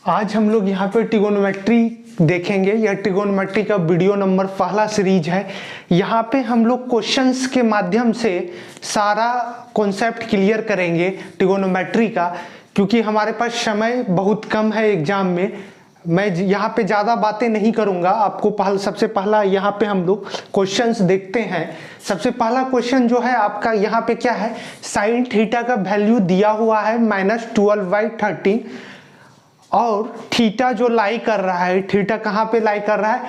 आज हम लोग यहाँ पे ट्रिगोनोमेट्री देखेंगे। यह ट्रिगोनोमेट्री का वीडियो नंबर पहला सीरीज है। यहाँ पे हम लोग क्वेश्चंस के माध्यम से सारा कॉन्सेप्ट क्लियर करेंगे ट्रिगोनोमेट्री का, क्योंकि हमारे पास समय बहुत कम है एग्जाम में। मैं यहाँ पे ज़्यादा बातें नहीं करूँगा। आपको सबसे पहला यहाँ पे हम लोग क्वेश्चंस देखते हैं। सबसे पहला क्वेश्चन जो है आपका यहाँ पे क्या है, साइन थीटा का वैल्यू दिया हुआ है -12/13 और थीटा जो लाई कर रहा है, थीटा कहाँ पे लाई कर रहा है,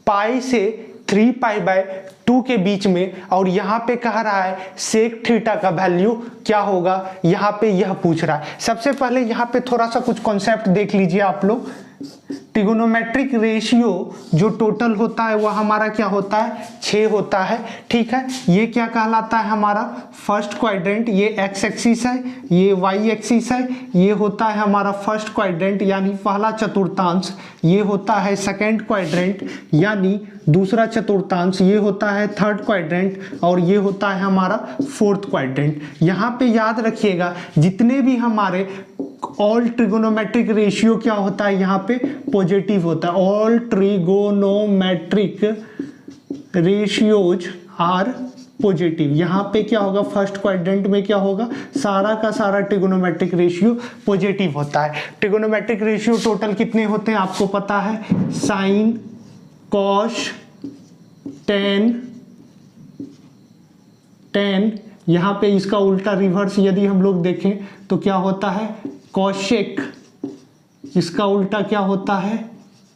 पाई से 3π/2 के बीच में, और यहाँ पे कह रहा है सेक थीटा का वैल्यू क्या होगा, यहाँ पे यह पूछ रहा है। सबसे पहले यहाँ पे थोड़ा सा कुछ कॉन्सेप्ट देख लीजिए आप लोग। ट्रिगोनोमेट्रिक रेशियो जो टोटल होता है वह हमारा क्या होता है, 6 होता है। ठीक है, ये क्या कहलाता है हमारा फर्स्ट क्वाड्रेंट। ये एक्स एक्सिस है, ये वाई एक्सिस है। ये होता है हमारा फर्स्ट क्वाड्रेंट यानी पहला चतुर्थांश। ये होता है सेकंड क्वाड्रेंट यानी दूसरा चतुर्थांश। ये होता है थर्ड क्वाड्रेंट और ये होता है हमारा फोर्थ क्वाड्रेंट। यहाँ पे याद रखिएगा जितने भी हमारे ऑल ट्रिगोनोमेट्रिक रेशियो क्या होता है, यहाँ पे पॉजिटिव होता है। All trigonometric ratios are positive. यहाँ पे क्या होगा, फर्स्ट क्वाड्रेंट में क्या होगा, सारा का सारा ट्रिगोनोमेट्रिक रेशियो पॉजिटिव होता है। ट्रिगोनोमेट्रिक रेशियो टोटल कितने होते हैं आपको पता है, साइन कॉस टेन। यहाँ पे इसका उल्टा रिवर्स यदि हम लोग देखें तो क्या होता है, कॉशेक। इसका उल्टा क्या होता है,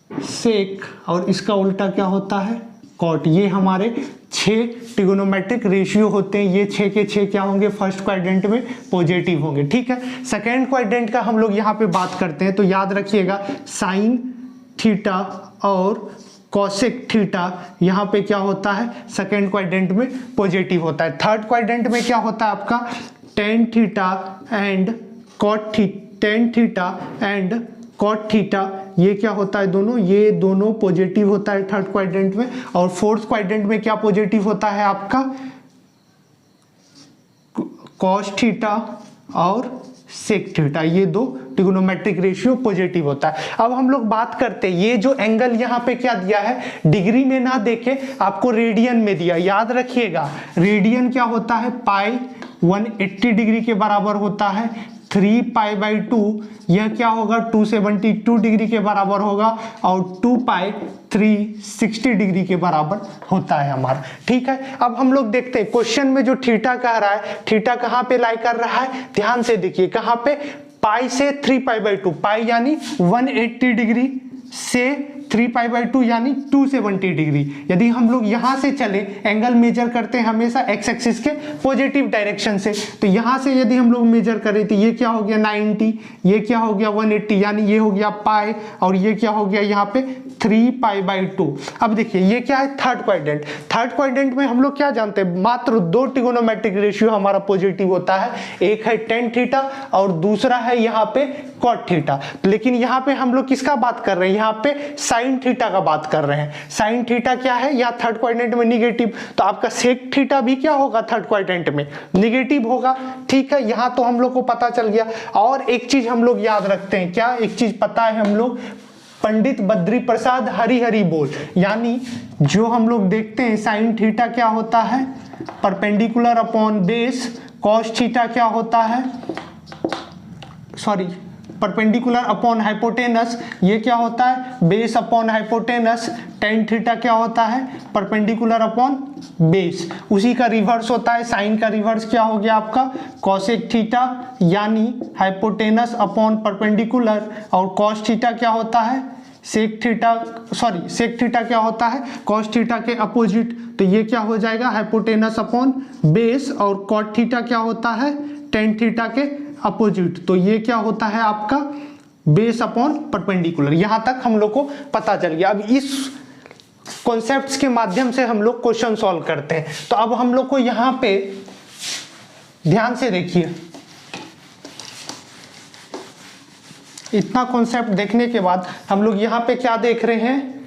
सेक, और इसका उल्टा क्या होता है, कॉट। ये हमारे 6 ट्रिगोनोमेट्रिक रेशियो होते हैं। ये 6 के 6 क्या होंगे, फर्स्ट क्वाड्रेंट में पॉजिटिव होंगे। ठीक है, सेकेंड क्वाड्रेंट का हम लोग यहाँ पे बात करते हैं तो याद रखिएगा साइन थीटा और कॉसेक थीटा यहाँ पे क्या होता है, सेकेंड क्वाड्रेंट में पॉजिटिव होता है। थर्ड क्वाड्रेंट में क्या होता है आपका, tan theta and cot theta, ये क्या होता है, दोनों ये दोनों पॉजिटिव होता है थर्ड क्वाड्रेंट में। और फोर्थ क्वाड्रेंट में क्या पॉजिटिव होता है आपका, कॉस थीटा और सेक थीटा। ये दो ट्रिगोनोमेट्रिक रेशियो पॉजिटिव होता है। अब हम लोग बात करते हैं, ये जो एंगल यहाँ पे क्या दिया है, डिग्री में ना देके आपको रेडियन में दिया। याद रखिएगा रेडियन क्या होता है, पाई 180 डिग्री के बराबर होता है। 3π/2 यह क्या होगा, 272 डिग्री के बराबर होगा, और 2π 360 डिग्री के बराबर होता है हमारा। ठीक है, अब हम लोग देखते हैं क्वेश्चन में जो थीटा कह रहा है, थीटा कहाँ पे लाई कर रहा है, ध्यान से देखिए कहाँ पे, पाई से 3π/2, पाई यानी 180 डिग्री से 3π/2 यानी 270 डिग्री। यदि हम लोग यहाँ से चले, एंगल मेजर करते हैं हमेशा एक्स एक्सिस के पॉजिटिव डायरेक्शन से, तो यहाँ से यदि हम लोग मेजर करें तो ये क्या हो गया 90, ये क्या हो गया 180, यानी ये हो गया पाई, और ये क्या हो गया यहाँ पे 3π/2। अब देखिए ये क्या है, थर्ड क्वाड्रेंट। थर्ड क्वाड्रेंट में हम लोग क्या जानते हैं, मात्र 2 ट्रिगोनोमेट्रिक रेशियो हमारा पॉजिटिव होता है। एक है टेन थीटा और दूसरा है यहाँ पे कॉट थीटा। लेकिन यहाँ पे हम लोग किसका बात कर रहे हैं, यहाँ पे साइन थीटा का बात कर रहे हैं। साइन थीटा क्या है, यहाँ थर्ड क्वाड्रेंट में निगेटिव, तो आपका सेक थीटा भी क्या होगा, थर्ड क्वाड्रेंट में निगेटिव होगा। ठीक है, यहाँ तो हम लोग को पता चल गया। और एक चीज हम लोग याद रखते हैं, क्या एक चीज पता है हम लोग, पंडित बद्री प्रसाद हरि बोल, यानी जो हम लोग देखते हैं साइन थीटा क्या होता है, perpendicular upon base. Cos theta क्या होता है, परपेंडिकुलर अपॉन हाइपोटेनस, ये क्या होता है, base upon hypotenuse. Tan theta क्या होता है, परपेंडिकुलर अपॉन बेस। उसी का रिवर्स होता है, साइन का रिवर्स क्या हो गया आपका, कॉसेक थीटा यानी हाइपोटेनस अपॉन परपेंडिकुलर। और कॉस थीटा क्या होता है, सेक थीटा क्या होता है, कॉस थीटा के अपोजिट। तो ये क्या हो जाएगा, हाइपोटेनस अपॉन बेस। और कॉट थीटा क्या होता है, टेन थीटा के अपोजिट। तो ये क्या होता है आपका, बेस अपॉन परपेंडिकुलर। यहां तक हम लोग को पता चल गया। अब इस कॉन्सेप्ट्स के माध्यम से हम लोग क्वेश्चन सॉल्व करते हैं। तो अब हम लोग को यहां पे ध्यान से देखिए, इतना कॉन्सेप्ट देखने के बाद हम लोग यहां पे क्या देख रहे हैं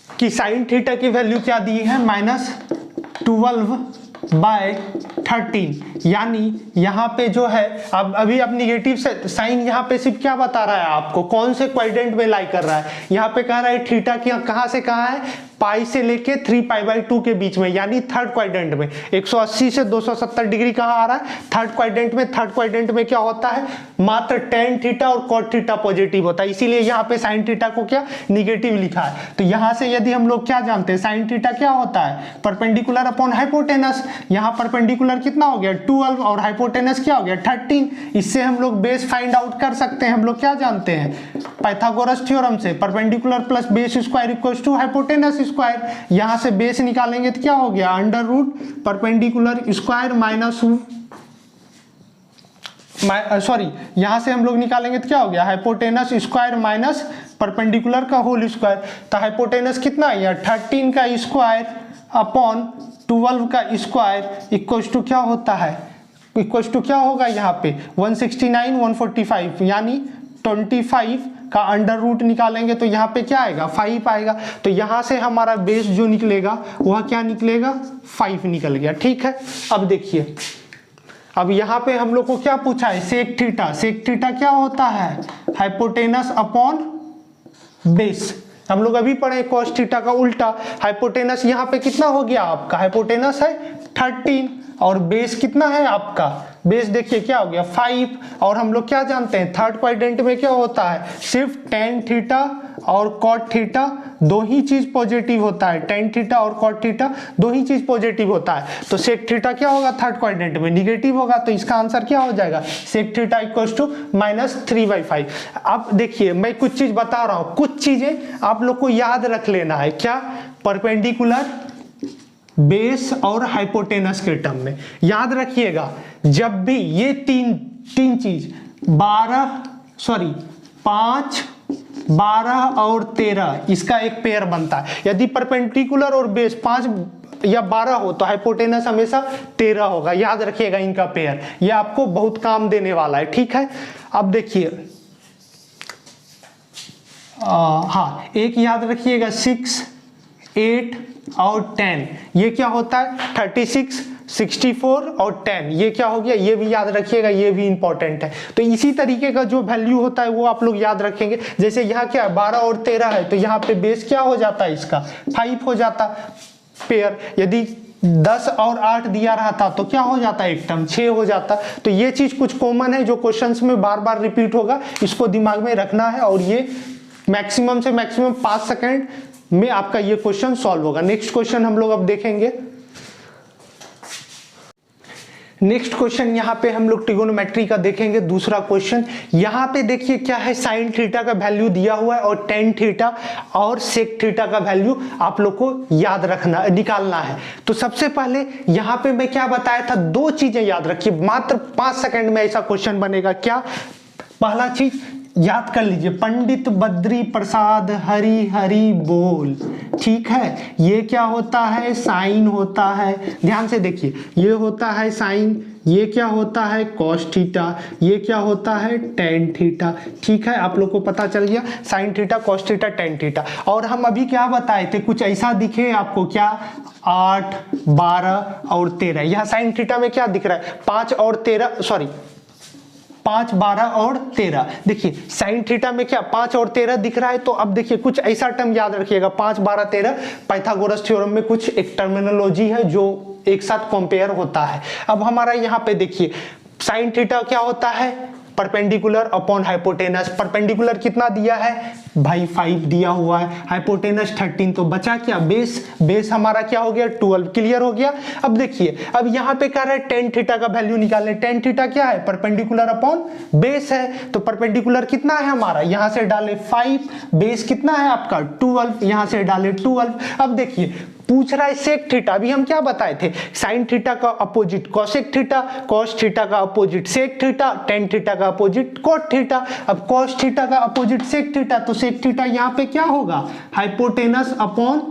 कि साइन थीटा की वैल्यू क्या दी है, -12/13। यानी यहाँ पे जो है अब अभी अब निगेटिव साइन यहाँ पे सिर्फ क्या बता रहा है आपको, कौन से क्वाड्रेंट में लाई कर रहा है। यहाँ पे कह रहा है थीटा की कहाँ से कहाँ है, पाई से लेके 3π/2 के बीच में, यानी थर्ड क्वाड्रेंट में। 180 से 270 डिग्री कहाँ आ रहा है, थर्ड क्वाड्रेंट में। थर्ड क्वाड्रेंट में क्या होता है, मात्र tan थीटा और cot थीटा पॉजिटिव होता है, इसीलिए यहाँ पे sin थीटा को क्या निगेटिव लिखा है। तो यहाँ से यदि हम लोग क्या जानते हैं, sin थीटा क्या होता है, परपेंडिकुलर अपॉन हाइपोटेनस। यहाँ परपेंडिकुलर कितना हो गया 12 और हाइपोटेनस क्या हो गया 13। इससे हम लोग बेस फाइंड आउट कर सकते हैं। हम लोग क्या जानते हैं पाइथागोरस थ्योरम से, perpendicular plus base square equals to hypotenuse square. यहां से बेस निकालेंगे तो क्या हो गया under root perpendicular square minus sorry यहां से हम लोग निकालेंगे तो क्या हो गया हाइपोटेनस स्क्वायर माइनस परपेंडिकुलर का होल स्क्वायर। तो हाइपोटेनस कितना है 13 का स्क्वायर अपॉन 12 का स्क्वायर इक्वल्स टू क्या होता है, इक्वल्स टू क्या होगा यहाँ पे 169 145, यानी 25 का अंडर रूट निकालेंगे तो यहाँ पे क्या आएगा 5 आएगा। तो यहाँ से हमारा बेस जो निकलेगा वह क्या निकलेगा 5 निकल गया। ठीक है, अब देखिए अब यहाँ पे हम लोग को क्या पूछा है सेक थीटा। सेक थीटा क्या होता है हाइपोटेनस अपॉन बेस। हम लोग अभी पढ़े cos थीटा का उल्टा। हाइपोटेनस यहाँ पे कितना हो गया आपका, हाइपोटेनस है 13 और बेस कितना है आपका, बेस देखिए क्या हो गया 5। और हम लोग क्या जानते हैं थर्ड क्वाड्रेंट में क्या होता है सिर्फ tan थीटा और cot थीटा दो ही चीज पॉजिटिव होता है, tan थीटा और cot थीटा दो ही चीज पॉजिटिव होता है। तो सेक थीटा क्या होगा थर्ड क्वाड्रेंट में निगेटिव होगा, तो इसका आंसर क्या हो जाएगा सेक थीटा इक्वल्स टू -3/5। अब देखिए मैं कुछ चीज बता रहा हूं, कुछ चीजें आप लोग को याद रख लेना है। क्या, परपेंडिकुलर बेस और हाइपोटेनस के टर्म में याद रखिएगा। जब भी ये तीन चीज 5 12 और 13 इसका एक पेयर बनता है। यदि परपेंडिकुलर और बेस 5 या 12 हो तो हाइपोटेनस हमेशा 13 होगा। याद रखिएगा इनका पेयर, ये आपको बहुत काम देने वाला है। ठीक है, अब देखिए हाँ एक याद रखिएगा 6 8 और 10 ये क्या होता है 36 64 और 10 ये क्या हो गया, ये भी याद रखिएगा, ये भी इंपॉर्टेंट है। तो इसी तरीके का जो वैल्यू होता है वो आप लोग याद रखेंगे। जैसे यहाँ क्या 12 और 13 है तो यहाँ पे बेस क्या हो जाता है इसका 5 हो जाता पेयर। यदि 10 और 8 दिया रहता तो क्या हो जाता एक टर्म 6 हो जाता। तो ये चीज कुछ कॉमन है जो क्वेश्चंस में बार बार रिपीट होगा, इसको दिमाग में रखना है और ये मैक्सिमम से मैक्सिमम 5 सेकेंड में आपका ये क्वेश्चन सॉल्व होगा। नेक्स्ट क्वेश्चन हम लोग अब देखेंगे। नेक्स्ट क्वेश्चन यहाँ पे हम लोग ट्रिगोनोमेट्री का देखेंगे दूसरा क्वेश्चन। यहाँ पे देखिए क्या है साइन थीटा का वैल्यू दिया हुआ है और टेन थीटा और सेक थीटा का वैल्यू आप लोग को याद रखना निकालना है। तो सबसे पहले यहाँ पे मैं क्या बताया था, दो चीजें याद रखिए, मात्र 5 सेकंड में ऐसा क्वेश्चन बनेगा। क्या, पहला चीज याद कर लीजिए पंडित बद्री प्रसाद हरि हरि बोल। ठीक है, ये क्या होता है साइन होता है, ध्यान से देखिए ये होता है साइन, ये क्या होता है कॉस थीटा, ये क्या होता है टेन थीटा। ठीक है, आप लोग को पता चल गया sine theta cos theta tan theta. और हम अभी क्या बताए थे, कुछ ऐसा दिखे आपको क्या 8 12 और 13। यहाँ साइन थीटा में क्या दिख रहा है 5 और 13 सॉरी 5 12 और 13। देखिए साइन थीटा में क्या 5 और 13 दिख रहा है। तो अब देखिए कुछ ऐसा टर्म याद रखिएगा 5 12 13 पाइथागोरस थ्योरम में कुछ एक टर्मिनोलॉजी है जो एक साथ कंपेयर होता है। अब हमारा यहाँ पे देखिए साइन थीटा क्या होता है परपेंडिकुलर अपॉन हाइपोटेनस। परपेंडिकुलर कितना दिया है भाई 5 दिया हुआ है, हाइपोटेनस 13, तो बचा क्या बेस। बेस हमारा क्या हो गया 12। क्लियर हो गया। अब देखिए अब यहाँ पे कह रहा है टेन थीटा का वैल्यू निकालने। टेन थीटा क्या है परपेंडिकुलर अपॉन बेस है, तो परपेंडिकुलर कितना है हमारा, यहाँ से डाले 5, बेस कितना है आपका 12, यहाँ से डाले 12। अब देखिए पूछ रहा है सेक थीटा। अभी हम क्या बताए थे साइन थीटा का opposite cosec theta, cos theta का opposite sec theta, tan theta का अपोजिट कोट थीटा। अब कॉस थीटा का अपोजिट सेक थीटा, तो सेक थीटा यहाँ पे क्या होगा हाइपोटेनस अपॉन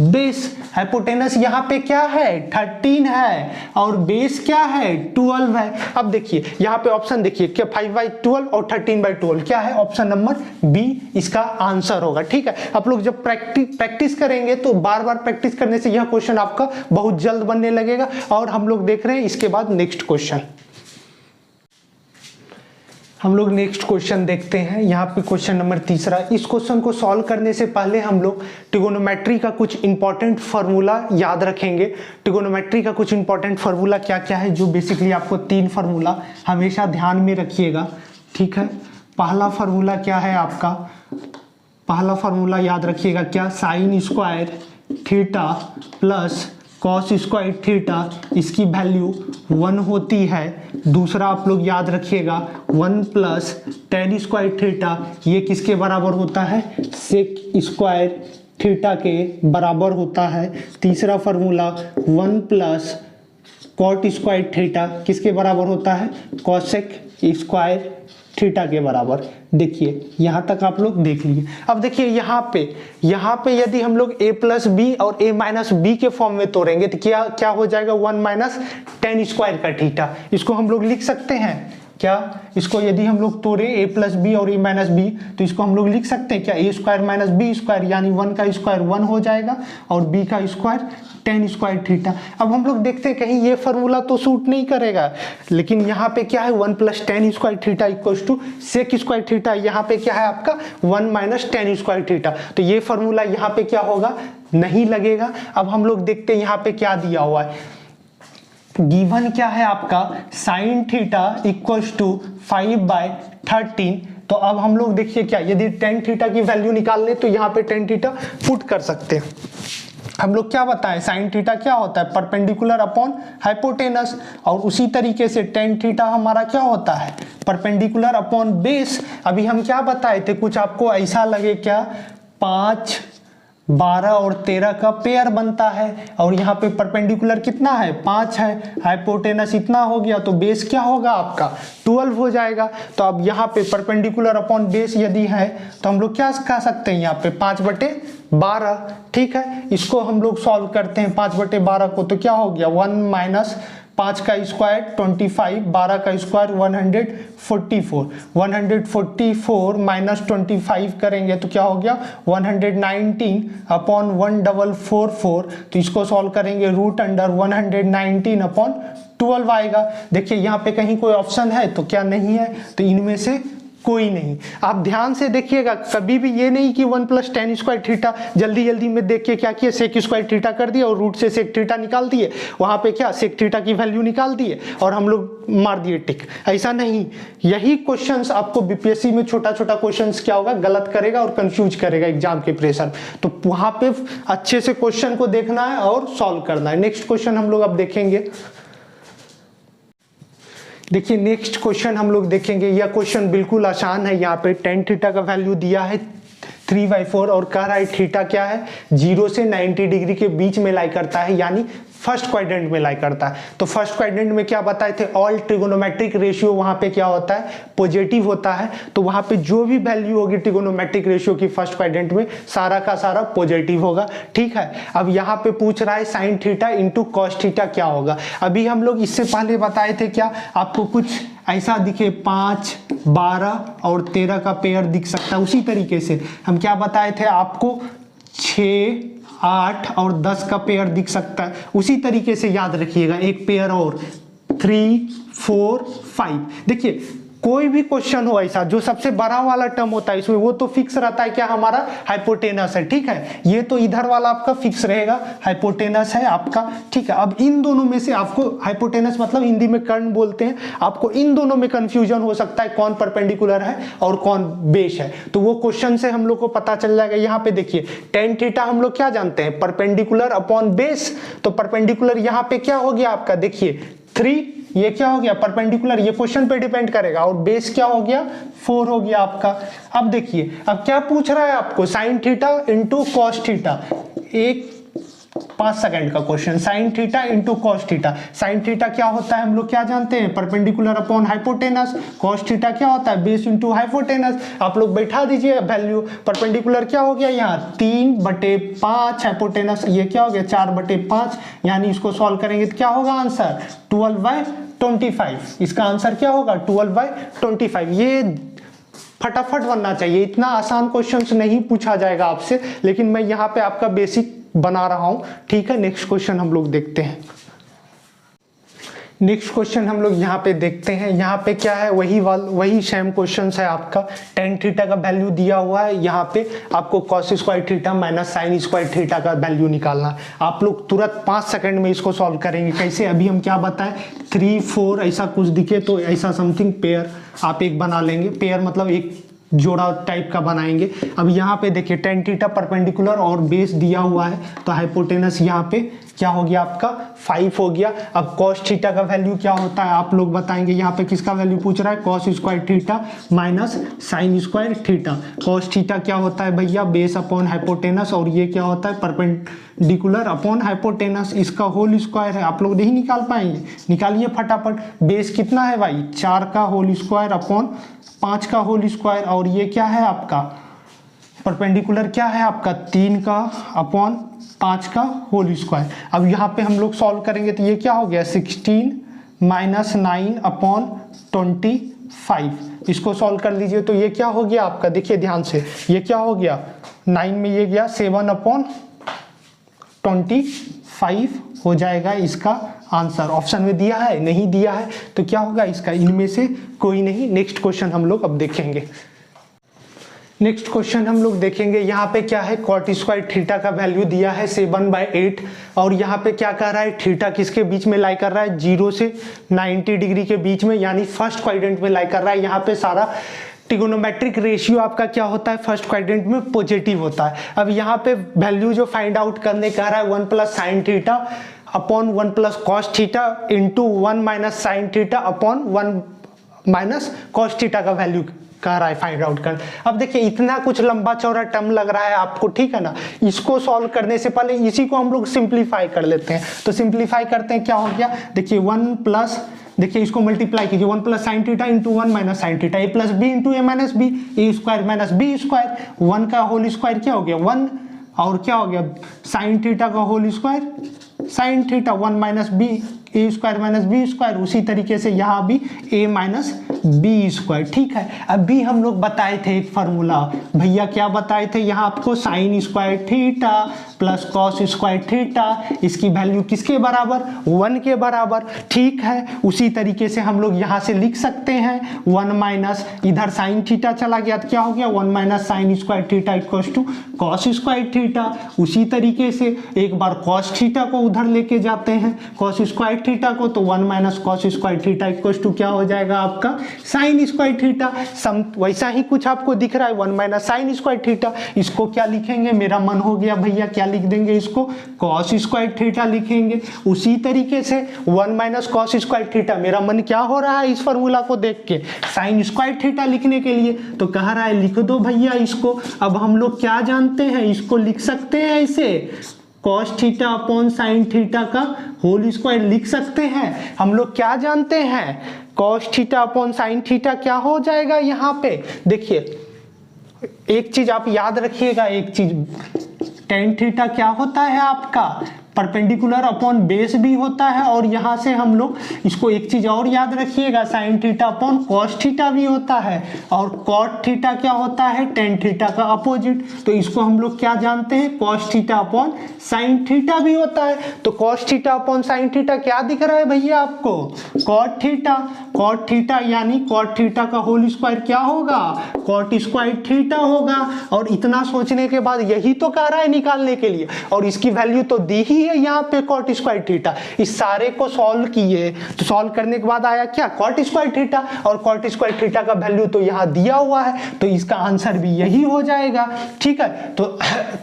बेस। हाइपोटेनस यहाँ पे क्या है 13 है और बेस क्या है 12 है। अब देखिए यहाँ पे ऑप्शन देखिए क्या 5/12 और 13/12 क्या है, ऑप्शन नंबर बी इसका आंसर होगा। ठीक है, आप लोग जब प्रैक्टिस करेंगे तो बार बार प्रैक्टिस करने से यह क्वेश्चन आपका बहुत जल्द बनने लगेगा। और हम लोग देख रहे हैं इसके बाद नेक्स्ट क्वेश्चन, हम लोग नेक्स्ट क्वेश्चन देखते हैं। यहाँ पे क्वेश्चन नंबर तीसरा। इस क्वेश्चन को सॉल्व करने से पहले हम लोग ट्रिगोनोमेट्री का कुछ इंपॉर्टेंट फार्मूला याद रखेंगे। ट्रिगोनोमेट्री का कुछ इंपॉर्टेंट फार्मूला क्या क्या है, जो बेसिकली आपको 3 फार्मूला हमेशा ध्यान में रखिएगा। ठीक है, पहला फार्मूला क्या है आपका, पहला फार्मूला याद रखिएगा क्या, sign square theta plus cos square theta, इसकी वैल्यू 1 होती है। दूसरा आप लोग याद रखिएगा 1 प्लस टेन स्क्वायर थीटा, ये किसके बराबर होता है, सेक स्क्वायर थीटा के बराबर होता है। तीसरा formula 1 plus cot square theta किसके बराबर होता है, कॉसेक स्क्वायर थीटा के बराबर। देखिए यहाँ तक आप लोग देख लीजिए। अब देखिए यहाँ पे यदि हम लोग a प्लस बी और a माइनस बी के फॉर्म में तोड़ेंगे तो क्या हो जाएगा 1 माइनस टेन स्क्वायर का थीटा। इसको हम लोग लिख सकते हैं क्या, इसको यदि हम लोग तोड़े a प्लस बी और a माइनस बी तो इसको हम लोग लिख सकते हैं क्या, a square minus B square, यानी 1 का स्क्वायर 1 हो जाएगा और b का स्क्वायर टेन स्क्वायर थीटा। अब हम लोग देखते हैं कहीं ये फार्मूला तो सूट नहीं करेगा, लेकिन यहाँ पे क्या है 1 plus tan square theta equals to sec square theta. यहाँ पे क्या है आपका 1 माइनस टेन स्क्वायर थीटा, तो ये फार्मूला यहाँ पे क्या होगा, नहीं लगेगा। अब हम लोग देखते हैं यहाँ पे क्या दिया हुआ है, गिवन क्या है आपका साइन थीटा इक्वल्स टू 5/13। तो अब हम लोग देखिए क्या, यदि टेन थीटा की वैल्यू निकाल ले तो यहाँ पे टेन थीटा पुट कर सकते हैं। हम लोग क्या बताएं, साइन थीटा क्या होता है, परपेंडिकुलर अपॉन हाइपोटेनस, और उसी तरीके से टेन थीटा हमारा क्या होता है, परपेंडिकुलर अपॉन बेस। अभी हम क्या बताए थे, कुछ आपको ऐसा लगे क्या, 5, 12 और 13 का पेयर बनता है और यहाँ पे परपेंडिकुलर कितना है 5 है, हाइपोटेनस इतना हो गया तो बेस क्या होगा आपका 12 हो जाएगा। तो अब यहाँ पे परपेंडिकुलर अपॉन बेस यदि है तो हम लोग क्या कह सकते हैं, यहाँ पे 5/12। ठीक है, इसको हम लोग सॉल्व करते हैं 5/12 को, तो क्या हो गया 1 माइनस 5 का स्क्वायर 25, 12 का स्क्वायर 144, 144 माइनस 25 करेंगे तो क्या हो गया 119 अपॉन 1444। तो इसको सॉल्व करेंगे रूट अंडर 119 अपॉन 12 आएगा। देखिए यहाँ पे कहीं कोई ऑप्शन है तो क्या नहीं है, तो इनमें से कोई नहीं। आप ध्यान से देखिएगा, कभी भी ये नहीं कि 1 प्लस टेन स्क्वायर थीटा जल्दी में देख के क्या किया, सेक स्क्वायर थीटा कर दिया और रूट से सेक थीटा निकाल दिए, वहां पे क्या सेक थीटा की वैल्यू निकाल दिए और हम लोग मार दिए टिक, ऐसा नहीं। यही क्वेश्चंस आपको बीपीएससी में छोटा क्वेश्चंस क्या होगा, गलत करेगा और कंफ्यूज करेगा एग्जाम के प्रेशर। तो वहां पे अच्छे से क्वेश्चन को देखना है और सॉल्व करना है। नेक्स्ट क्वेश्चन हम लोग अब देखेंगे। देखिए नेक्स्ट क्वेश्चन हम लोग देखेंगे, यह क्वेश्चन बिल्कुल आसान है। यहाँ पे टेन थीटा का वैल्यू दिया है 3/4 और कह रहा है थीटा क्या है 0 से 90 डिग्री के बीच में लाई करता है, यानी फर्स्ट क्वाड्रेंट में लाई करता है। तो फर्स्ट क्वाड्रेंट में क्या बताए थे, ऑल ट्रिगोनोमेट्रिक रेशियो वहां पे क्या होता है पॉजिटिव होता है। तो वहां पे जो भी वैल्यू होगी ट्रिगोनोमेट्रिक रेशियो की फर्स्ट क्वाड्रेंट में सारा का सारा पॉजिटिव होगा। ठीक है, अब यहाँ पे पूछ रहा है sign theta into cos theta क्या होगा। अभी हम लोग इससे पहले बताए थे क्या, आपको कुछ ऐसा दिखे 5, 12 और 13 का पेयर दिख सकता है। उसी तरीके से हम क्या बताए थे आपको 6, 8 और 10 का पेयर दिख सकता है। उसी तरीके से याद रखिएगा एक पेयर और 3, 4, 5। देखिए कोई भी क्वेश्चन हो ऐसा जो सबसे बड़ा वाला टर्म होता है इसमें वो तो फिक्स रहता है क्या हमारा हाइपोटेनस है। ठीक है, ये तो इधर वाला आपका फिक्स रहेगा, हाइपोटेनस है आपका। ठीक है, अब इन दोनों में से आपको हाइपोटेनस मतलब हिंदी में कर्ण बोलते हैं, आपको इन दोनों में कंफ्यूजन हो सकता है कौन परपेंडिकुलर है और कौन बेस है। तो वो क्वेश्चन से हम लोग को पता चल जाएगा। यहाँ पे देखिए टेन थीटा हम लोग क्या जानते हैं परपेंडिकुलर अपॉन बेस, तो परपेंडिकुलर यहाँ पे क्या हो गया आपका, देखिए 3, ये क्या हो गया परपेंडिकुलर, ये क्वेश्चन पे डिपेंड करेगा, और बेस क्या हो गया 4 हो गया आपका। अब देखिए अब क्या पूछ रहा है आपको, sign theta into cos theta. एक 5 सेकंड का question, sign theta into cos theta. Sign theta क्या होता है हम लोग क्या जानते हैं, perpendicular upon hypotenuse. Cos theta क्या होता है, बेस इंटू हाइपोटेनस। आप लोग बैठा दीजिए वैल्यू। परपेंडिकुलर क्या हो गया यहाँ 3/5, हाइपोटेनस ये क्या हो गया 4/5, यानी इसको सॉल्व करेंगे तो क्या होगा आंसर 12/25। इसका आंसर क्या होगा 12/25। ये फटाफट बनना चाहिए, इतना आसान क्वेश्चन नहीं पूछा जाएगा आपसे, लेकिन मैं यहाँ पे आपका बेसिक बना रहा हूं। ठीक है, नेक्स्ट क्वेश्चन हम लोग देखते हैं। नेक्स्ट क्वेश्चन हम लोग यहाँ पे देखते हैं। यहाँ पे क्या है, वही सेम क्वेश्चन है आपका। टेन थीटा का वैल्यू दिया हुआ है, यहाँ पे आपको cos square theta minus sine square theta का वैल्यू निकालना है। आप लोग तुरंत 5 सेकंड में इसको सॉल्व करेंगे। कैसे, अभी हम क्या बताएं, 3 4 ऐसा कुछ दिखे तो ऐसा समथिंग पेयर आप एक बना लेंगे। पेयर मतलब एक जोड़ा टाइप का बनाएंगे। अब यहाँ पे देखिए टेन थीटा परपेंडिकुलर और बेस दिया हुआ है, तो हाइपोटेनस यहाँ पे क्या हो गया आपका 5 हो गया। अब कॉस थीटा का वैल्यू क्या होता है आप लोग बताएंगे। यहाँ पे किसका वैल्यू पूछ रहा है, cos square theta minus sine square theta. Cos theta क्या होता है भैया, बेस अपॉन हाइपोटेनस, और ये क्या होता है परपेंडिकुलर अपॉन हाइपोटेनस। इसका होल स्क्वायर है, आप लोग नहीं निकाल पाएंगे, निकालिए फटाफट। बेस कितना है भाई, 4 का होल स्क्वायर अपॉन 5 का होल स्क्वायर, और ये क्या है आपका परपेंडिकुलर क्या है आपका 3 का अपॉन 5 का होल स्क्वायर। अब यहाँ पे हम लोग सॉल्व करेंगे तो ये क्या हो गया 16 माइनस 9 अपॉन 25। इसको सॉल्व कर लीजिए तो ये क्या हो गया आपका, देखिए ध्यान से, ये क्या हो गया 9 में ये गया 7 अपॉन 25 हो जाएगा इसका आंसर। ऑप्शन में दिया है, नहीं दिया है तो क्या होगा इसका, इनमें से कोई नहीं। नेक्स्ट क्वेश्चन हम लोग अब देखेंगे। नेक्स्ट क्वेश्चन हम लोग देखेंगे। यहाँ पे क्या है, कॉट स्क्वायर थीटा का वैल्यू दिया है 7/8, और यहाँ पे क्या कर रहा है, थीटा किसके बीच में लाई कर रहा है, 0 से 90 डिग्री के बीच में, यानी फर्स्ट क्वाड्रेंट में लाई कर रहा है। यहाँ पे सारा ट्रिगोनोमेट्रिक रेशियो आपका क्या होता है फर्स्ट क्वाड्रेंट में पॉजिटिव होता है। अब यहाँ पे वैल्यू जो फाइंड आउट करने कह रहा है 1 plus sine theta upon 1 plus cos theta into 1 minus sine theta upon 1 minus cos theta का वैल्यू कह रहा है फाइंड आउट कर। अब देखिए इतना कुछ लंबा चौड़ा टर्म लग रहा है आपको, ठीक है ना। इसको सॉल्व करने से पहले इसी को हम लोग सिंप्लीफाई कर लेते हैं। तो सिंप्लीफाई करते हैं, क्या हो गया देखिए 1 प्लस, देखिए इसको मल्टीप्लाई कीजिए 1 plus sine theta into 1 minus sine theta, A plus B into A minus B, A square minus B square, 1 का होल स्क्वायर क्या हो गया 1, और क्या हो गया साइन थीटा का whole square sine theta 1 minus B A square minus B square. उसी तरीके से यहाँ भी ए माइनस बी स्क्वायर। ठीक है, अभी हम लोग बताए थे एक फार्मूला भैया, क्या बताए थे यहाँ आपको, sign square theta plus cos square theta, इसकी वैल्यू किसके बराबर 1 के बराबर। ठीक है, उसी तरीके से हम लोग यहाँ से लिख सकते हैं 1 माइनस, इधर साइन थीटा चला गया तो क्या हो गया 1 minus sine square theta equals to cos square theta. उसी तरीके से एक बार कॉस थीटा को उधर लेके जाते हैं, कॉस स्क्वायर थीटा को, तो 1 minus cos square theta equals to क्या हो जाएगा आपका साइन स्क्वायर थीटा। वैसा ही कुछ आपको दिख रहा है 1 माइनस साइन स्क्वायर थीटा। इसको क्या लिखेंगे, मेरा मन हो गया भैया क्या लिख देंगे, इसको कॉस स्क्वायर थीटा लिखेंगे। उसी तरीके से 1 माइनस कॉस स्क्वायर थीटा, मेरा मन क्या हो रहा है इस फॉर्मूला को देख के साइन स्क्वायर थीटा लिखने के लिए, तो कह रहा है लिख दो भैया इसको। अब हम लोग क्या जानते हैं, इसको लिख सकते हैं ऐसे cos theta upon sine theta का होल स्क्वायर लिख सकते हैं। हम लोग क्या जानते हैं, cos theta upon sine theta क्या हो जाएगा यहाँ पे, देखिए एक चीज आप याद रखिएगा, एक चीज टेन थीटा क्या होता है आपका परपेंडिकुलर अपॉन बेस भी होता है, और यहां से हम लोग इसको एक चीज और याद रखिएगा sine theta upon cos theta भी होता है, और कॉट थीटा क्या होता है टेन थीटा का अपोजिट। तो इसको हम लोग क्या जानते हैं, cos theta upon sine theta भी होता है। तो cos theta upon sine theta क्या दिख रहा है भैया आपको, कॉट थीटा। कॉट थीटा यानी कॉट थीटा का होल स्क्वायर क्या होगा, कॉट स्क्वायर थीटा होगा। और इतना सोचने के बाद यही तो कह रहा है निकालने के लिए, और इसकी वैल्यू तो दी ही है यहाँ पे कॉट स्क्वायर थीटा। इस सारे को सॉल्व किए तो सॉल्व करने के बाद आया क्या कॉट स्क्वायर थीटा, और कॉट स्क्वायर थीटा का वैल्यू तो यहाँ दिया हुआ है, तो इसका आंसर भी यही हो जाएगा। ठीक है, तो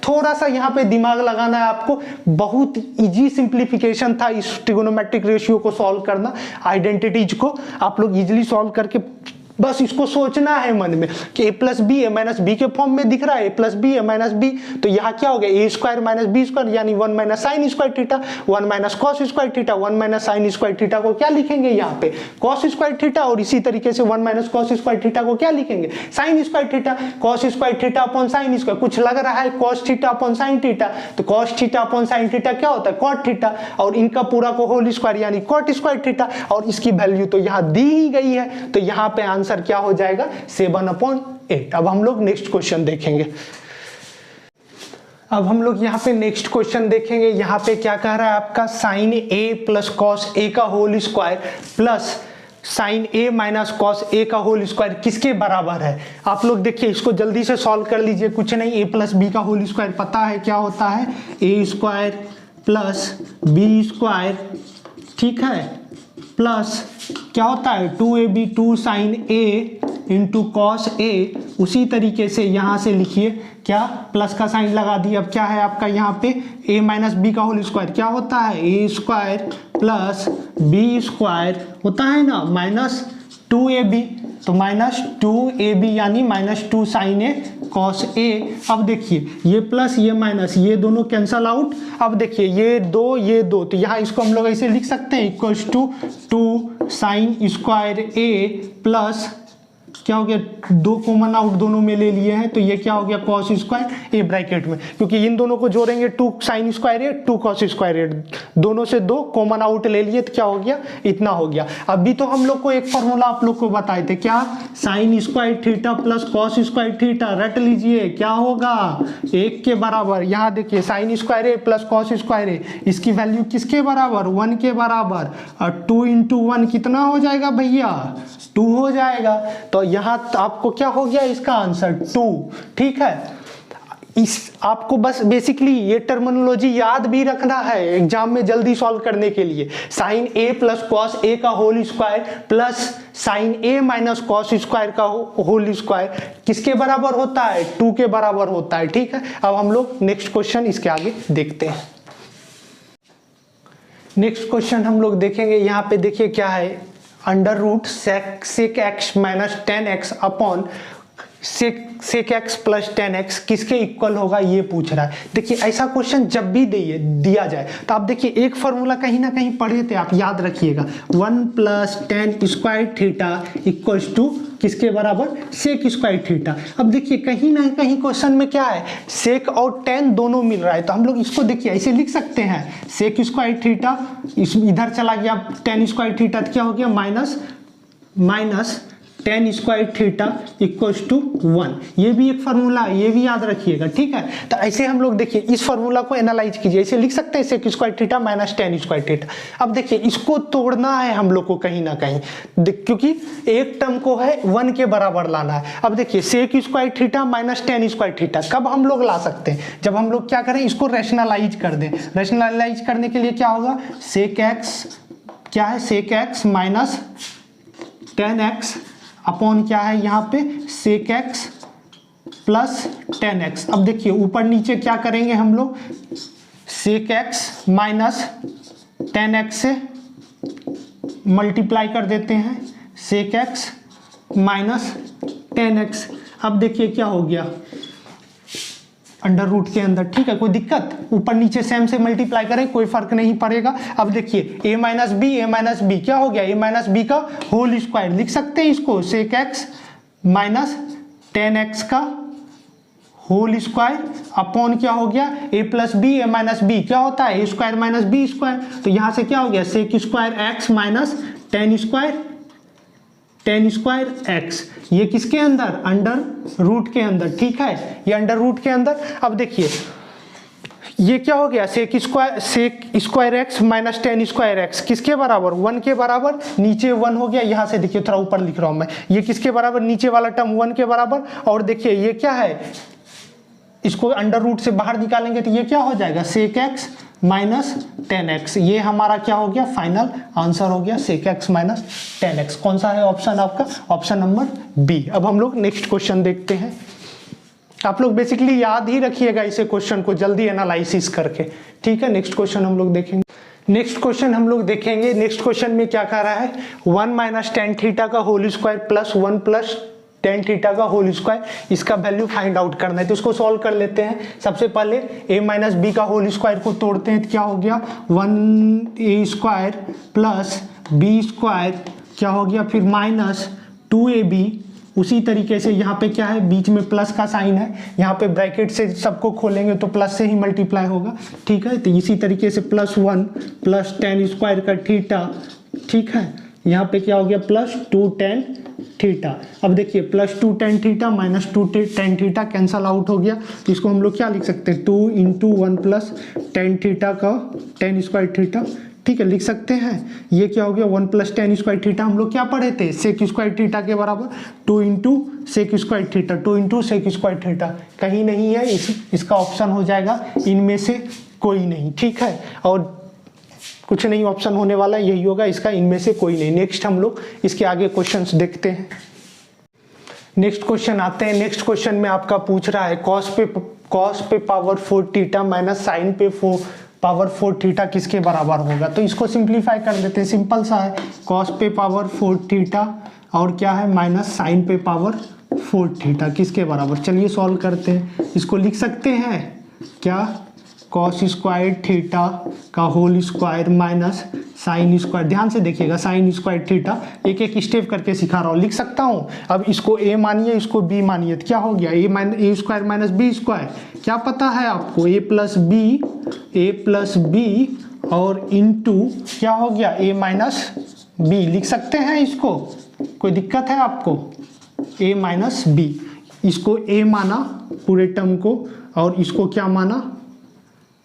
थोड़ा सा यहाँ पे दिमाग लगाना है आपको। बहुत इजी सिंप्लीफिकेशन था इस ट्रिगोनोमेट्रिक रेशियो को सॉल्व करना। आइडेंटिटीज को आप लोग इजिली सॉल्व करके बस इसको सोचना है मन में कि ए प्लस बी ए माइनस बी के फॉर्म में दिख रहा है, ए प्लस बी ए माइनस बी, तो यहाँ क्या हो गया ए स्क्वायर माइनस बी स्क्वायर यानी 1 minus sine square theta, 1 minus cos square theta, 1 minus sine square theta को क्या लिखेंगे यहाँ पे कॉस स्क्वायर थीटा, और इसी तरीके से 1 माइनस कॉस स्क्वायर थीटा को क्या लिखेंगे sine square theta, cos square theta upon sine square, कुछ लग रहा है cos theta upon sine theta, तो cos theta upon sine theta क्या होता है कॉट थीटा, और इनका पूरा को होल स्क्वायर यानी कॉट स्क्वायर थीटा, और इसकी वैल्यू तो यहाँ दी ही गई है, तो यहाँ पे आंसर क्या हो जाएगा 7/8। अब हम लोग नेक्स्ट क्वेश्चन देखेंगे। अब हम लोग यहाँ पे नेक्स्ट क्वेश्चन देखेंगे। यहाँ पे क्या कह रहा है आपका sign A plus cos A का whole square plus sign A minus cos A का होल स्क्वायर किसके बराबर है। आप लोग देखिए इसको जल्दी से सॉल्व कर लीजिए, कुछ नहीं ए प्लस बी का होल स्क्वायर पता है क्या होता है ए स्क्वायर प्लस बी स्क्वायर, ठीक है, प्लस क्या होता है 2ab 2 sign A into cos A, उसी तरीके से यहाँ से लिखिए क्या प्लस का साइन लगा दिए। अब क्या है आपका यहाँ पे a माइनस बी का होल स्क्वायर क्या होता है ए स्क्वायर प्लस बी स्क्वायर होता है ना माइनस 2ab, तो माइनस 2ab यानी minus 2 sign A cos A. अब देखिए ये प्लस ये माइनस ये दोनों कैंसल आउट। अब देखिए ये दो तो यहाँ इसको हम लोग ऐसे लिख सकते हैं equals to 2 sine square A plus क्या हो गया 2 कॉमन आउट दोनों में ले लिए हैं, तो ये क्या हो गया कॉस स्क्वायर ए ब्रैकेट में, क्योंकि इन दोनों को जोड़ेंगे 2 साइन स्क्वायर ए 2 कॉस स्क्वायर ए, दोनों से 2 कॉमन आउट ले लिए तो क्या हो गया इतना हो गया। अभी तो हम लोग को एक फॉर्मूला आप लोग को बताए थे क्या sign square theta plus cos square theta, रट लीजिए क्या होगा 1 के बराबर। यहाँ देखिए sine square A plus cos square ए, इसकी वैल्यू किसके बराबर 1 के बराबर, और 2 इंटू 1 कितना हो जाएगा भैया 2 हो जाएगा। तो यहाँ आपको क्या हो गया इसका आंसर 2, ठीक है। इस आपको बस बेसिकली ये टर्मिनोलॉजी याद भी रखना है एग्जाम में जल्दी सॉल्व करने के लिए। Sign A plus cos A का होल स्क्वायर प्लस साइन ए माइनस कॉस स्क्वायर का होल स्क्वायर किसके बराबर होता है 2 के बराबर होता है, ठीक है। अब हम लोग नेक्स्ट क्वेश्चन इसके आगे देखते हैं। नेक्स्ट क्वेश्चन हम लोग देखेंगे, यहाँ पे देखिए क्या है under root sec X minus 10x upon sec X plus 10x किसके इक्वल होगा ये पूछ रहा है। देखिए ऐसा क्वेश्चन जब भी दिया जाए तो आप देखिए एक फॉर्मूला कहीं ना कहीं पढ़े थे आप याद रखिएगा 1 plus 10 square theta equals to किसके बराबर सेक स्क्वायर थीटा। अब देखिए कहीं ना कहीं क्वेश्चन में क्या है सेक और 10 दोनों मिल रहा है, तो हम लोग इसको देखिए ऐसे लिख सकते हैं सेक स्क्वायर थीटा इधर चला गया 10 स्क्वायर थीटा तो क्या हो गया minus 10 square theta equals to 1। ये भी एक फार्मूला है, ये भी याद रखिएगा, ठीक है। तो ऐसे हम लोग देखिए इस फार्मूला को एनालाइज कीजिए, ऐसे लिख सकते हैं sec square theta minus 10 square theta. अब देखिए इसको तोड़ना है हम लोग को कहीं ना कहीं, क्योंकि एक टर्म को है 1 के बराबर लाना है। अब देखिए sec square theta minus 10 square theta कब हम लोग ला सकते हैं जब हम लोग क्या करें इसको रैशनलाइज कर दें। रैशनलाइज करने के लिए क्या होगा सेक एक्स क्या है सेक एक्स माइनस 10x अपॉन क्या है यहाँ पे सेक एक्स प्लस 10x। अब देखिए ऊपर नीचे क्या करेंगे हम लोग सेक एक्स माइनस 10x से मल्टीप्लाई कर देते हैं सेक एक्स माइनस 10x। अब देखिए क्या हो गया अंडर रूट के अंदर, ठीक है, कोई दिक्कत ऊपर नीचे सेम से मल्टीप्लाई करें कोई फर्क नहीं पड़ेगा। अब देखिए a माइनस बी क्या हो गया a माइनस बी का होल स्क्वायर लिख सकते हैं इसको सेक एक्स माइनस 10x का होल स्क्वायर अपॉन क्या हो गया a plus b a minus b क्या होता है a square minus B square, तो यहां से क्या हो गया sec square x minus 10 square x, ये किसके अंदर अंडर रूट के अंदर, ठीक है, ये अंडर रूट के अंदर। अब देखिए ये क्या हो गया sec square x minus 10 square x किसके बराबर 1 के बराबर, नीचे 1 हो गया, यहां से देखिए थोड़ा ऊपर लिख रहा हूं मैं, ये किसके बराबर नीचे वाला टर्म 1 के बराबर। और देखिए ये क्या है इसको अंडर रूट से बाहर निकालेंगे तो ये क्या हो जाएगा सेक एक्स माइनस 10x, ये हमारा क्या हो गया फाइनल आंसर हो गया सेक एक्स माइनस 10x। कौन सा है ऑप्शन आपका ऑप्शन नंबर बी। अब हम लोग नेक्स्ट क्वेश्चन देखते हैं। आप लोग बेसिकली याद ही रखिएगा इसे क्वेश्चन को जल्दी एनालिसिस करके, ठीक है। नेक्स्ट क्वेश्चन हम लोग देखेंगे। नेक्स्ट क्वेश्चन हम लोग देखेंगे। नेक्स्ट क्वेश्चन में क्या कह रहा है, 1 माइनस टेन थीटा का whole square plus 1 plus tan theta का होल स्क्वायर, इसका वैल्यू फाइंड आउट करना है। तो इसको सॉल्व कर लेते हैं। सबसे पहले a माइनस बी का होल स्क्वायर को तोड़ते हैं तो क्या हो गया, 1a square plus B square क्या हो गया, फिर माइनस 2ab। उसी तरीके से यहाँ पे क्या है, बीच में प्लस का साइन है, यहाँ पे ब्रैकेट से सबको खोलेंगे तो प्लस से ही मल्टीप्लाई होगा, ठीक है। तो इसी तरीके से +1 प्लस टेन स्क्वायर का थीटा, ठीक है। यहाँ पे क्या हो गया, +2 टेन थीटा। अब देखिए +2 tan theta minus 2 tan theta cancel out हो गया। तो इसको हम लोग क्या लिख सकते हैं, 2 × 1 प्लस टेन थीटा का टेन स्क्वायर थीटा, ठीक है, लिख सकते हैं। ये क्या हो गया, 1 प्लस टेन स्क्वायर थीटा हम लोग क्या पढ़े थे, सेक स्क्वायर थीटा के बराबर 2 × sec square theta, 2 × sec square theta कहीं नहीं है, इसका ऑप्शन हो जाएगा इनमें से कोई नहीं, ठीक है। और कुछ नहीं ऑप्शन होने वाला, यही होगा इसका, इनमें से कोई नहीं। नेक्स्ट हम लोग इसके आगे क्वेश्चंस देखते हैं। नेक्स्ट क्वेश्चन आते हैं। नेक्स्ट क्वेश्चन में आपका पूछ रहा है कॉस पे पावर 4 थीटा माइनस साइन पे पावर 4 थीटा किसके बराबर होगा। तो इसको सिंप्लीफाई कर देते हैं, सिंपल सा है, कॉस पे पावर 4 थीटा और क्या है माइनस साइन पे पावर 4 थीटा किसके बराबर। चलिए सॉल्व करते हैं। इसको लिख सकते हैं क्या, कॉस स्क्वायर थीटा का whole square minus sine square, ध्यान से देखिएगा, साइन स्क्वायर थीटा, एक एक स्टेप करके सिखा रहा हूँ, लिख सकता हूँ। अब इसको a मानिए, इसको b मानिए, तो क्या हो गया, a square minus B square, क्या पता है आपको, a प्लस बी और इंटू क्या हो गया, a माइनस बी, लिख सकते हैं इसको, कोई दिक्कत है आपको, a माइनस बी, इसको a माना पूरे टर्म को और इसको क्या माना,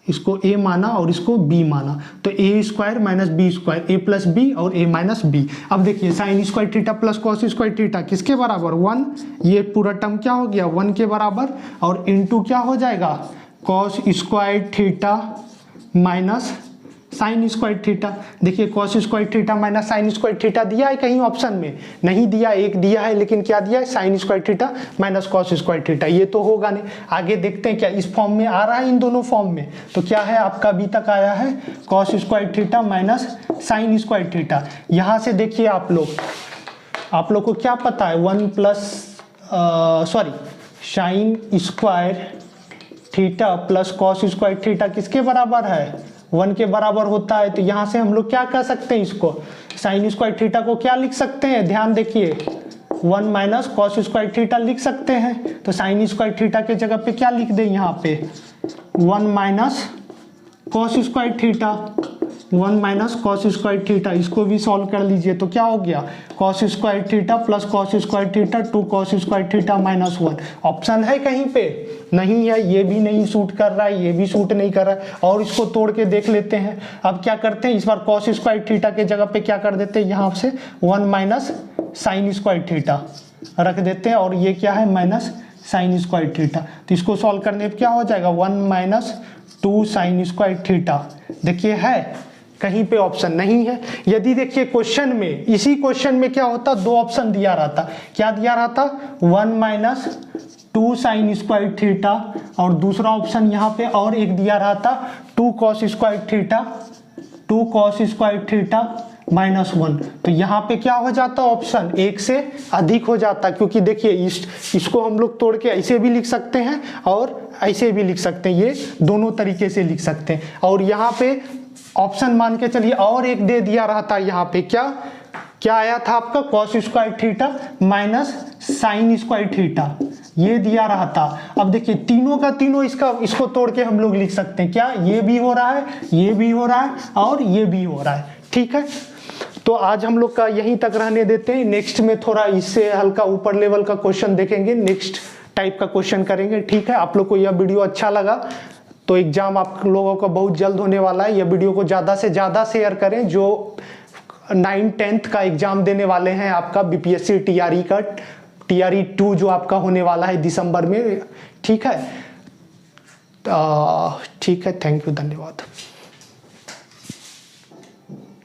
इसको a माना और इसको b माना, तो a square minus B square, a plus B और a माइनस बी। अब देखिए sine square theta plus cos square theta किसके बराबर, 1, ये पूरा टर्म क्या हो गया 1 के बराबर, और इनटू क्या हो जाएगा, cos square theta minus sine square theta. देखिए cos square theta minus sine square theta दिया है कहीं ऑप्शन में, नहीं दिया, एक दिया है, लेकिन क्या दिया है, sign square theta minus cos square theta, ये तो होगा नहीं। आगे देखते हैं क्या इस फॉर्म में आ रहा है, इन दोनों फॉर्म में, तो क्या है आपका अभी तक आया है cos square theta minus sine square theta. यहाँ से देखिए आप लोग को क्या पता है, 1 plus sign square theta plus cos square theta किसके बराबर है, 1 के बराबर होता है। तो यहाँ से हम लोग क्या कर सकते हैं, इसको साइन स्क्वायर थीटा को क्या लिख सकते हैं, ध्यान देखिए, 1 माइनस कॉस स्क्वायर थीटा लिख सकते हैं। तो साइन स्क्वायर थीटा के जगह पे क्या लिख दें, यहाँ पे 1 minus cos square theta, 1 minus cos square theta, इसको भी सॉल्व कर लीजिए तो क्या हो गया, cos square theta plus cos square theta 2 cos square theta minus 1। Option है कहीं पे, नहीं है, ये भी नहीं सूट कर रहा है, ये भी सूट नहीं कर रहा है, और इसको तोड़ के देख लेते हैं। अब क्या करते हैं, इस बार कॉस स्क्वायर थीटा के जगह पे क्या कर देते हैं, यहाँ से 1 माइनस साइन स्क्वायर थीटा रख देते हैं, और ये क्या है माइनस साइन स्क्वायर थीटा। तो इसको सॉल्व करने पर क्या हो जाएगा, 1 माइनस 2 साइन स्क्वायर थीटा। देखिए है कहीं पे ऑप्शन नहीं है। यदि देखिए क्वेश्चन में, इसी क्वेश्चन में क्या होता, 2 ऑप्शन दिया रहता, क्या दिया रहता, 1 माइनस 2 साइन स्क्वायर थीटा, और दूसरा ऑप्शन यहाँ पे और एक दिया रहता 2 cos square theta, 2 cos square theta minus 1। तो यहाँ पे क्या हो जाता, ऑप्शन एक से अधिक हो जाता, क्योंकि देखिए इसको हम लोग तोड़ के ऐसे भी लिख सकते हैं और ऐसे भी लिख सकते हैं, ये दोनों तरीके से लिख सकते हैं। और यहाँ पे ऑप्शन मान के चलिए और एक दे दिया रहता, यहाँ पे क्या आया था आपका, cos square theta minus sine square theta, ये दिया रहता। अब देखिए तीनों का तीनों इसको तोड़ के हम लोग लिख सकते हैं, क्या ये भी हो रहा है, ये भी हो रहा है और ये भी हो रहा है, ठीक है। तो आज हम लोग का यहीं तक रहने देते हैं। नेक्स्ट में थोड़ा इससे हल्का ऊपर लेवल का क्वेश्चन देखेंगे, नेक्स्ट टाइप का क्वेश्चन करेंगे, ठीक है। आप लोग को यह वीडियो अच्छा लगा तो एग्जाम आप लोगों का बहुत जल्द होने वाला है। यह वीडियो को ज़्यादा से ज़्यादा शेयर करें, जो 9th-10th का एग्जाम देने वाले हैं, आपका बीपीएससी टीआरई का टीआरई 2 जो आपका होने वाला है दिसंबर में, ठीक है। ठीक है, थैंक यू, धन्यवाद।